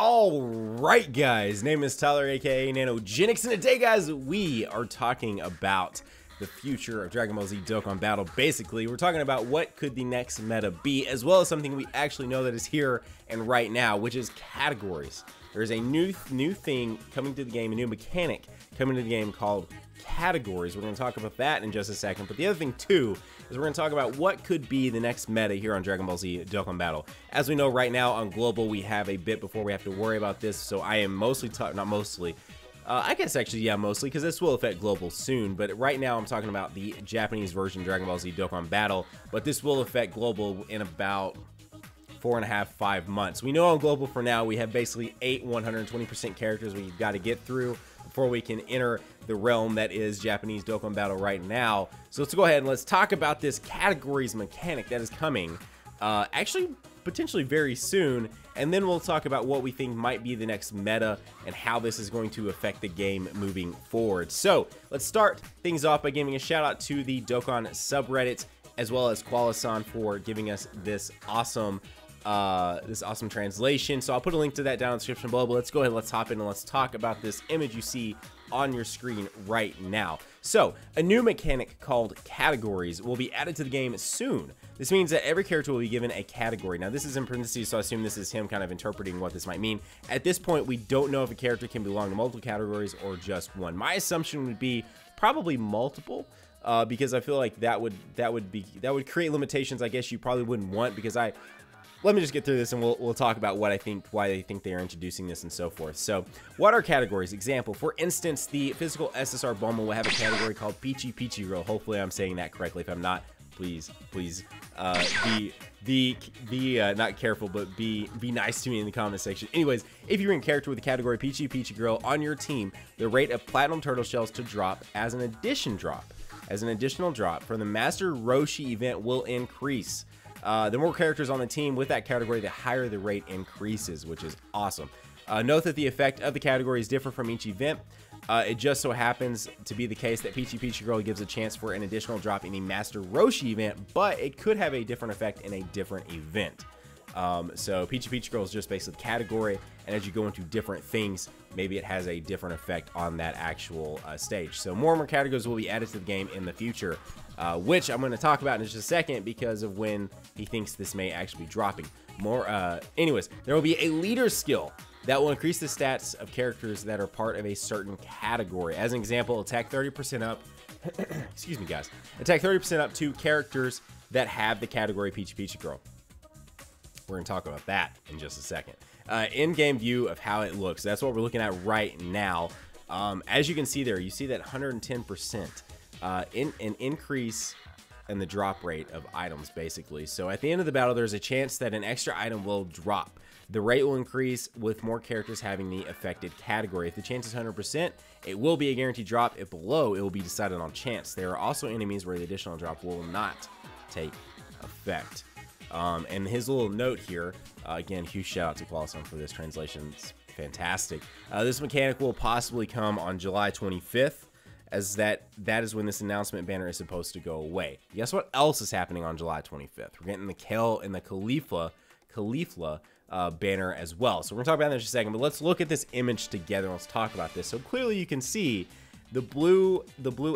All right, guys, name is Tyler, aka Nanogenix, and today, guys, we are talking about the future of Dragon Ball Z Dokkan Battle. Basically, we're talking about what could the next meta be, as well as something we actually know that is here and right now, which is categories. There's a new thing coming to the game, a new mechanic coming to the game called categories. We're going to talk about that in just a second. But the other thing too is we're going to talk about what could be the next meta here on Dragon Ball Z Dokkan Battle. As we know, right now on global, we have a bit before we have to worry about this. So I am mostly not mostly. I guess actually, yeah, mostly, because this will affect global soon. But right now, I'm talking about the Japanese version of Dragon Ball Z Dokkan Battle. But this will affect global in about 4.5 to 5 months. We know on global for now we have basically 8 120% characters we've got to get through before we can enter the realm that is Japanese Dokkan Battle right now. So let's go ahead and let's talk about this categories mechanic that is coming actually potentially very soon, and then we'll talk about what we think might be the next meta and how this is going to affect the game moving forward. So let's start things off by giving a shout out to the Dokkan subreddit as well as Qualisan for giving us this awesome translation. So I'll put a link to that down in the description below, but let's go ahead, let's hop in and let's talk about this image you see on your screen right now. So a new mechanic called categories will be added to the game soon. This means that every character will be given a category. Now this is in parentheses, so I assume this is him kind of interpreting what this might mean. At this point, we don't know if a character can belong to multiple categories or just one. My assumption would be probably multiple, because I feel like that would create limitations I guess you probably wouldn't want, because let me just get through this and we'll talk about what I think, why they think they are introducing this and so forth. So what are categories? Example, for instance, the physical SSR Bulma will have a category called Peachy Peachy Girl. Hopefully I'm saying that correctly. If I'm not, please be not careful, but be nice to me in the comment section. Anyways, if you're in character with the category Peachy Peachy Girl on your team, the rate of platinum turtle shells to drop as an additional drop from the Master Roshi event will increase. The more characters on the team with that category, the higher the rate increases, which is awesome. Note that the effect of the categories differ from each event. It just so happens to be the case that Peachy Peachy Girl gives a chance for an additional drop in the Master Roshi event, but it could have a different effect in a different event. So Peachy Peachy Girl is just basically the category, and as you go into different things, maybe it has a different effect on that actual stage. So more and more categories will be added to the game in the future, which I'm going to talk about in just a second because of when he thinks this may actually be dropping. Anyways, there will be a leader skill that will increase the stats of characters that are part of a certain category. As an example, attack 30% up, excuse me guys, attack 30% up to characters that have the category Peachy Peachy Girl. We're going to talk about that in just a second. In-game view of how it looks. That's what we're looking at right now. As you can see there, you see that 110% an increase in the drop rate of items, basically. So at the end of the battle, there's a chance that an extra item will drop. The rate will increase with more characters having the affected category. If the chance is 100%, it will be a guaranteed drop. If below, it will be decided on chance. There are also enemies where the additional drop will not take effect. And his little note here, again, huge shout out to Qualisan for this translation. It's fantastic. This mechanic will possibly come on July 25th, as that is when this announcement banner is supposed to go away. Guess what else is happening on July 25th? We're getting the Kel and the Caulifla banner as well. So we're gonna talk about that in just a second, but let's look at this image together. Let's talk about this. So clearly you can see the blue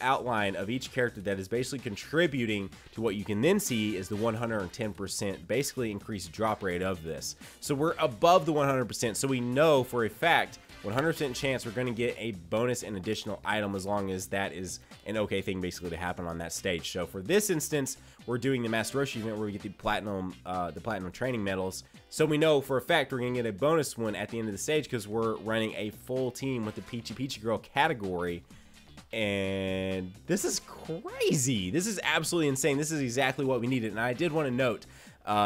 outline of each character that is basically contributing to what you can then see is the 110% basically increased drop rate of this. So we're above the 100%, so we know for a fact 100% chance we're going to get a bonus and additional item as long as that is an okay thing basically to happen on that stage. So for this instance, we're doing the Master Roshi event where we get the platinum training medals. So we know for a fact we're going to get a bonus one at the end of the stage because we're running a full team with the Peachy Peachy Girl category. And this is crazy. This is absolutely insane. This is exactly what we needed. And I did want to note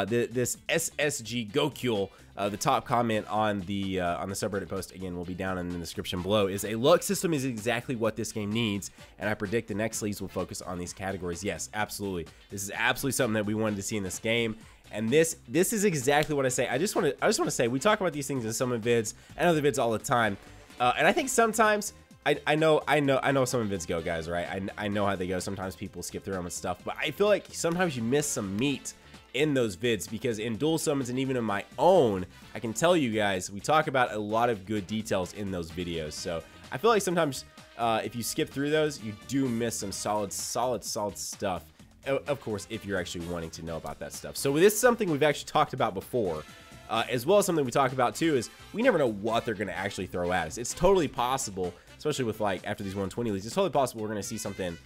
this SSG Gokul, the top comment on the subreddit post, again, will be down in the description below, is a luck system is exactly what this game needs, and I predict the next leagues will focus on these categories. Yes, absolutely. This is absolutely something that we wanted to see in this game. And this is exactly what I say. I just want to say, we talk about these things in some vids and other vids all the time, and I think sometimes I know some vids go, guys, right? I know how they go. Sometimes people skip through them and stuff, but I feel like sometimes you miss some meat in those vids, because in dual summons and even in my own, I can tell you guys, we talk about a lot of good details in those videos. So I feel like sometimes if you skip through those, you do miss some solid stuff. Of course, if you're actually wanting to know about that stuff. So this is something we've actually talked about before, as well as something we talk about too, is we never know what they're going to actually throw at us. It's totally possible, especially with like after these 120 leads, it's totally possible we're going to see something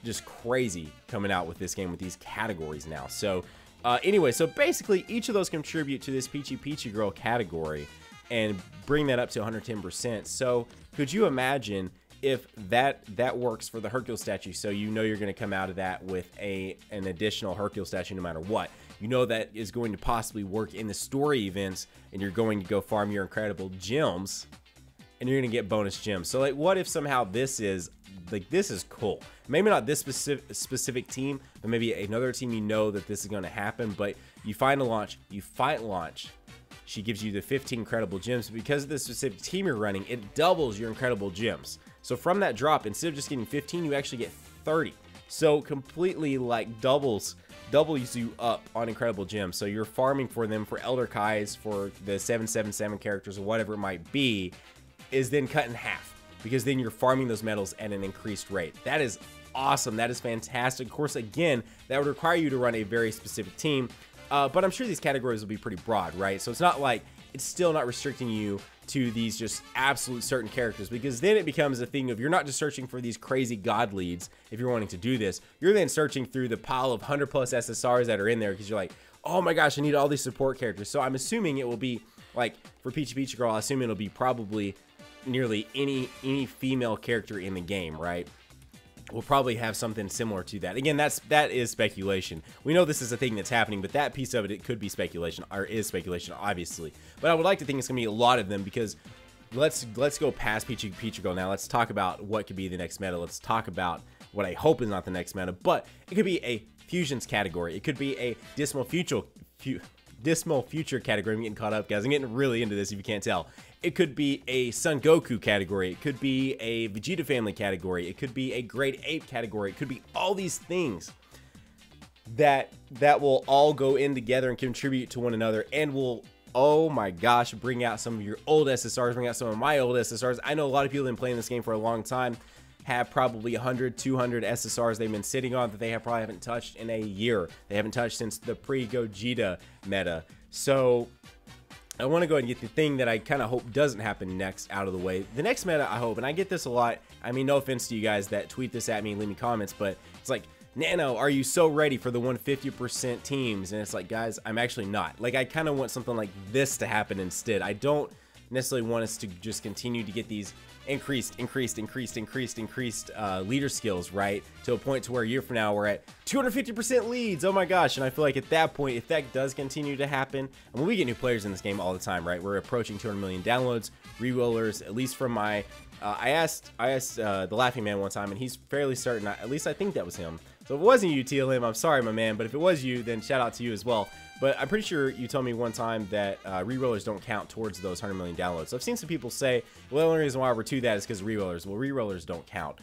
just crazy coming out with this game with these categories now. So anyway, so basically each of those contribute to this Peachy Girl category and bring that up to 110%. So could you imagine if that works for the Hercule statue? So you know you're going to come out of that with an additional Hercule statue no matter what. You know that is going to possibly work in the story events, and you're going to go farm your incredible gems, and you're going to get bonus gems. So like, what if somehow this is like, this is cool. Maybe not this specific team, but maybe another team, you know that this is going to happen, but you find a launch, you fight launch. She gives you the 15 incredible gems. Because of the specific team you're running, it doubles your incredible gems. So from that drop, instead of just getting 15, you actually get 30. So completely like doubles you up on incredible gems. So you're farming for them, for Elder Kai's, for the 777 characters or whatever it might be, is then cut in half, because then you're farming those medals at an increased rate. That is awesome. That is fantastic. Of course, again, that would require you to run a very specific team, but I'm sure these categories will be pretty broad, right? So it's not like, it's still not restricting you to these just absolute certain characters, because then it becomes a thing of, you're not just searching for these crazy god leads. If you're wanting to do this, you're then searching through the pile of 100+ SSRs that are in there, because you're like, oh my gosh, I need all these support characters. So I'm assuming it will be like, for Peachy Girl, I assume it'll be probably nearly any female character in the game, right? We'll probably have something similar to that. Again, that is speculation. We know this is a thing that's happening, but that piece of it could be speculation, or is speculation, obviously. But I would like to think it's gonna be a lot of them, because let's go past Peachy Girl now. Let's talk about what could be the next meta. Let's talk about what I hope is not the next meta, but it could be a fusions category. It could be a dismal future category. I'm getting caught up, guys. I'm getting really into this if you can't tell. It could be a Son Goku category. It could be a Vegeta family category. It could be a Great Ape category. It could be all these things that will all go in together and contribute to one another, and will, oh my gosh, bring out some of your old SSRs, bring out some of my old SSRs. I know a lot of people have been playing this game for a long time, have probably 100, 200 SSRs they've been sitting on that they probably haven't touched in a year. They haven't touched since the pre-Gogeta meta. So I want to go ahead and get the thing that I kind of hope doesn't happen next out of the way. The next meta, I hope, and I get this a lot. I mean, no offense to you guys that tweet this at me and leave me comments, but it's like, Nano, are you so ready for the 150% teams? And it's like, guys, I'm actually not. Like, I kind of want something like this to happen instead. I don't necessarily want us to just continue to get these increased leader skills, right, to a point to where a year from now we're at 250% leads. Oh my gosh. And I feel like at that point, if that does continue to happen, and we get new players in this game all the time, right, we're approaching 200 million downloads, re-rollers, at least from my I asked the Laughing Man one time, and he's fairly certain, at least I think that was him. So if it wasn't you, TLM, I'm sorry, my man, but if it was you, then shout out to you as well. But I'm pretty sure you told me one time that re-rollers don't count towards those 100 million downloads. So I've seen some people say, well, the only reason why we're to that is because re-rollers. Well, re-rollers don't count.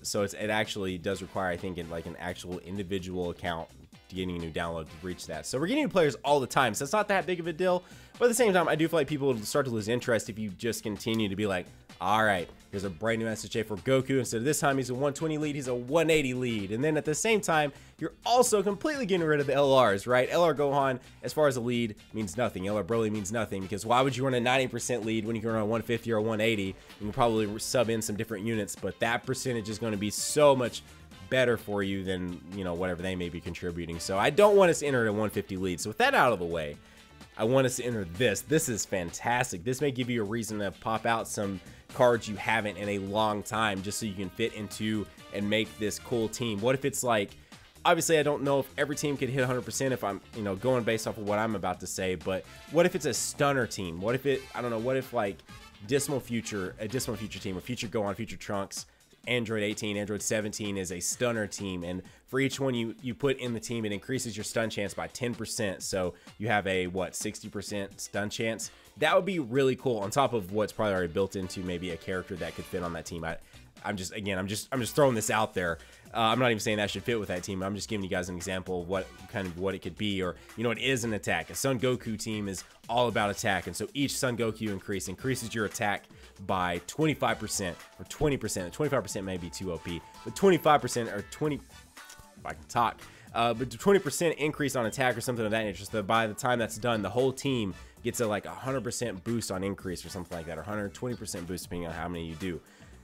So it actually does require, I think, like an actual individual account to getting a new download to reach that. So we're getting new players all the time, so it's not that big of a deal. But at the same time, I do feel like people will start to lose interest if you just continue to be like, all right, here's a brand new SHA for Goku. Instead of this time he's a 120 lead, he's a 180 lead. And then at the same time, you're also completely getting rid of the LRs, right? LR Gohan, as far as a lead, means nothing. LR Broly means nothing, because why would you run a 90% lead when you can run a 150 or a 180? You can probably sub in some different units, but that percentage is going to be so much better for you than, you know, whatever they may be contributing. So I don't want us to enter a 150 lead. So with that out of the way, I want us to enter this. This is fantastic. This may give you a reason to pop out some cards you haven't in a long time, just so you can fit into and make this cool team. What if it's like, obviously I don't know if every team could hit 100% if I'm, you know, going based off of what I'm about to say, but what if it's a stunner team? What if it, I don't know, what if like a Dismal Future team, or Future Gohan, Future Trunks, Android 18, Android 17 is a stunner team, and for each one you put in the team, it increases your stun chance by 10%. So you have a, what, 60% stun chance? That would be really cool, on top of what's probably already built into maybe a character that could fit on that team. I'm just throwing this out there. I'm not even saying that should fit with that team. I'm just giving you guys an example of what it could be, or it is an attack. A Son Goku team is all about attack, and so each Son Goku increases your attack by 25% or 20%. 25% may be too OP, but 25% or 20. If I can talk. But 20% increase on attack or something of that nature. So by the time that's done, the whole team gets a like 100% boost on increase or something like that, or 120% boost depending on how many you do.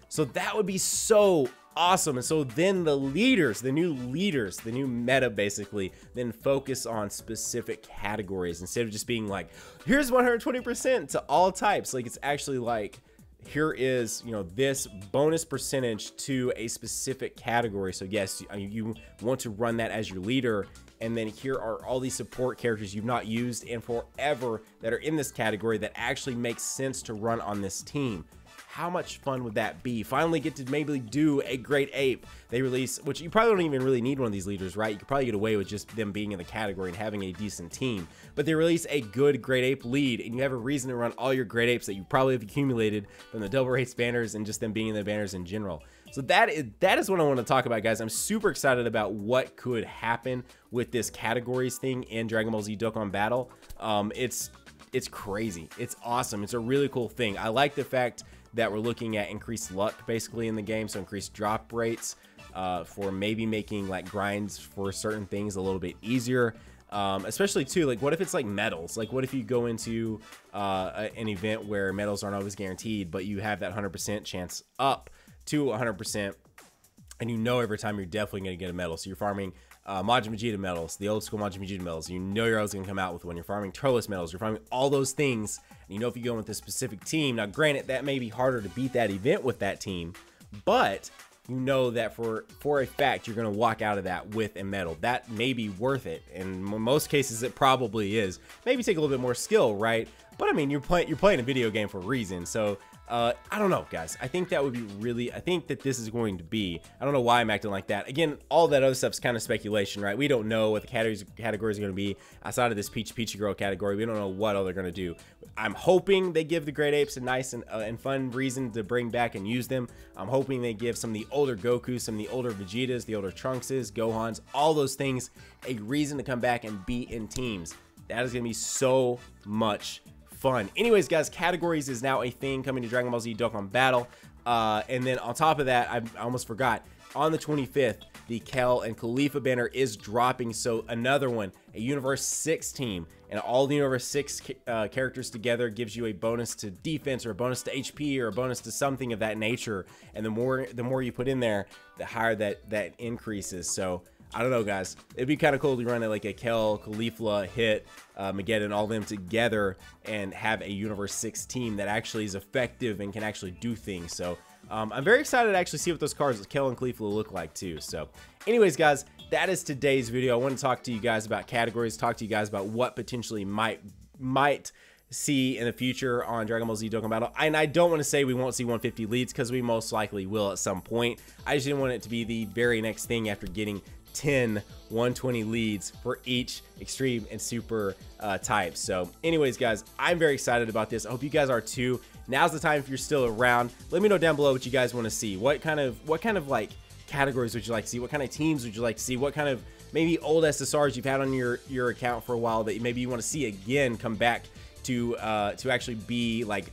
So that would be so awesome. And so then the leaders, the new meta basically, then focus on specific categories instead of just being like, here's 120% to all types. Like, it's actually like, here is, this bonus percentage to a specific category. So yes, you want to run that as your leader. And then here are all these support characters you've not used in forever that are in this category that actually makes sense to run on this team. How much fun would that be? Finally get to maybe do a Great Ape. They release, which you probably don't even really need one of these leaders, right? You could probably get away with just them being in the category and having a decent team. But they release a good Great Ape lead, and you have a reason to run all your Great Apes that you probably have accumulated from the Double Race banners and just them being in the banners in general. So that is what I want to talk about, guys. I'm super excited about what could happen with this categories thing in Dragon Ball Z Dokkan Battle. It's crazy. It's awesome. It's a really cool thing. I like the fact that we're looking at increased luck basically in the game, so increased drop rates for maybe making like grinds for certain things a little bit easier, especially too, like what if it's like medals? Like what if you go into an event where medals aren't always guaranteed, but you have that 100% chance up to 100%, and every time you're definitely going to get a medal. So you're farming Majin Vegeta medals, the old school Majin Vegeta medals. You're always going to come out with one. You're farming Turles medals. You're farming all those things. And if you go with a specific team, now granted, that may be harder to beat that event with that team, but that for a fact, you're going to walk out of that with a medal. That may be worth it. In most cases, it probably is. Maybe take a little bit more skill, right? But I mean, you're playing a video game for a reason. So I don't know, guys. I think that would be really, I think that this is going to be, I don't know why I'm acting like that. Again, all that other stuff's kind of speculation, right? We don't know what the categories are going to be outside of this Peachy Girl category. We don't know what all they're going to do. I'm hoping they give the Great Apes a nice and fun reason to bring back and use them. I'm hoping they give some of the older Gokus, some of the older Vegetas, the older Trunkses, Gohans, all those things a reason to come back and be in teams. That is going to be so much fun. Anyways, guys, categories is now a thing coming to Dragon Ball Z Dokkan Battle. And then on top of that, I almost forgot, on the 25th, the Kel and Khalifa banner is dropping. So another one, a Universe 6 team, and all the Universe 6 characters together gives you a bonus to defense, or a bonus to HP, or a bonus to something of that nature. And the more you put in there, the higher that increases. So I don't know, guys. It'd be kind of cool to run it like a Kel, Khalifa, Hit, Mageddon, all them together, and have a Universe 6 team that actually is effective and can actually do things. So I'm very excited to actually see what those cards, Kel and Khalifa, look like too. So anyways, guys, that is today's video. I want to talk to you guys about categories, talk to you guys about what potentially might see in the future on Dragon Ball Z Dokkan Battle. And I don't want to say we won't see 150 leads, because we most likely will at some point. I just didn't want it to be the very next thing after getting 10 120 leads for each extreme and super types. So anyways, guys, I'm very excited about this. I hope you guys are too. Now's the time, if you're still around, let me know down below what you guys want to see. What kind of like categories would you like to see? What kind of teams would you like to see? What kind of maybe old SSRs you've had on your account for a while that maybe you want to see again come back to actually be like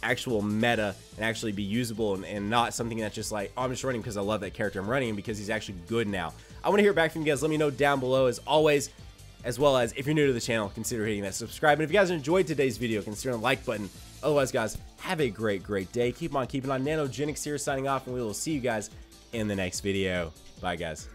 actual meta and actually be usable, and not something that's just like, oh, I'm just running because I love that character I'm running, because he's actually good now. I want to hear back from you guys. Let me know down below, as always, as well as if you're new to the channel, consider hitting that subscribe. And if you guys enjoyed today's video, consider the like button. Otherwise, guys, have a great day. Keep on keeping on. Nanogenix here, signing off, and we will see you guys in the next video. Bye, guys.